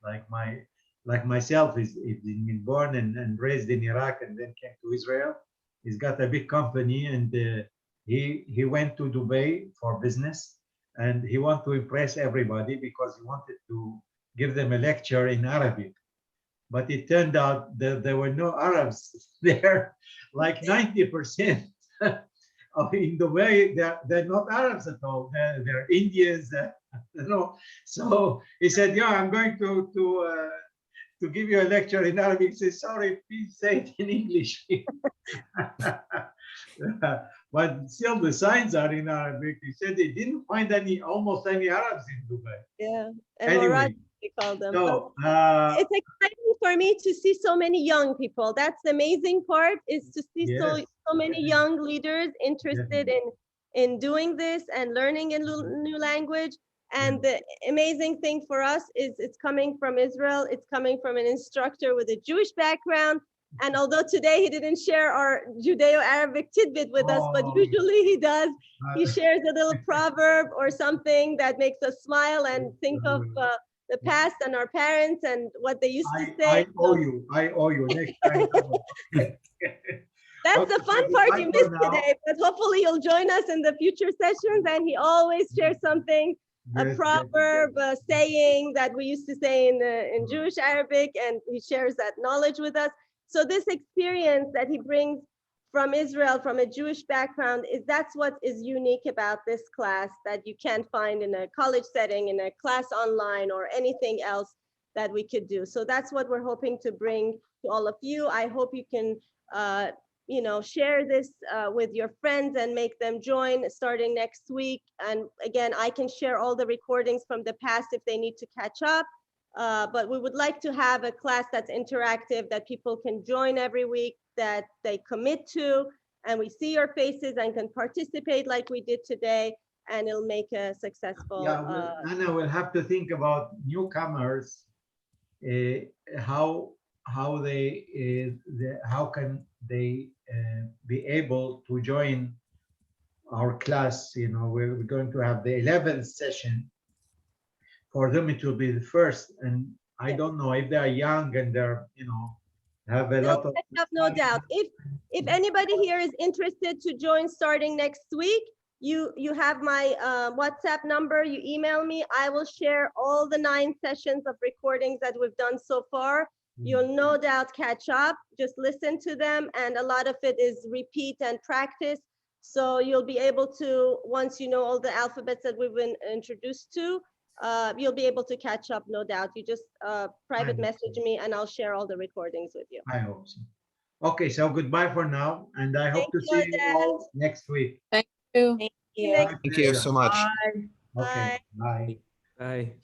S1: like like myself, is been born and raised in Iraq and then came to Israel. He's got a big company, and he went to Dubai for business, and he wanted to impress everybody because he wanted to give them a lecture in Arabic. But it turned out that there were no Arabs there. Like 90% in Dubai, they're not Arabs at all. They're Indians, you know. So he said, "Yeah, I'm going to give you a lecture in Arabic." He said, "Sorry, please say it in English." But still, the signs are in Arabic. He said he didn't find almost any Arabs in Dubai.
S6: Yeah, and
S1: Anyway,
S6: Murad, we call them.
S1: so
S6: It's exciting for me to see so many young people. That's the amazing part, is to see
S1: Yes.
S6: so many young leaders interested in doing this and learning a new language. And the amazing thing for us is it's coming from Israel. It's coming from an instructor with a Jewish background. And although today he didn't share our Judeo-Arabic tidbit with us, but usually he does. He shares a little proverb or something that makes us smile and think of the past and our parents and what they used to say.
S1: I owe you next time.
S6: That's the fun part you
S1: Bye for
S6: missed
S1: now.
S6: today, but hopefully you'll join us in the future sessions. And he always shares something, a
S1: Yes,
S6: proverb, a saying that we used to say in Jewish Arabic, and he shares that knowledge with us. So this experience that he brings from Israel, from a Jewish background, that's what is unique about this class that you can't find in a college setting, in a class online, or anything else that we could do. So that's what we're hoping to bring to all of you. I hope you can share this with your friends and make them join starting next week. And again, I can share all the recordings from the past if they need to catch up. But we would like to have a class that's interactive, that people can join every week, that they commit to, and we see your faces and can participate like we did today, and it'll make a successful.
S1: Yeah, Anna will have to think about newcomers, how can they be able to join our class. You know, we're going to have the 11th session. For them, it will be the first, and I don't know if they are young and they're, have a lot of.
S6: I have no doubt. If anybody here is interested to join starting next week, you have my WhatsApp number. You email me. I will share all the 9 sessions of recordings that we've done so far. You'll no doubt catch up. Just listen to them, and a lot of it is repeat and practice. So you'll be able to, once you know all the alphabets that we've been introduced to, you'll be able to catch up, no doubt. You just private message me and I'll share all the recordings with you.
S1: I hope so. Okay, so goodbye for now, and I hope to see you all next week.
S2: Thank you.
S6: Thank you.
S3: Thank you so much.
S1: Okay, bye.
S4: Bye.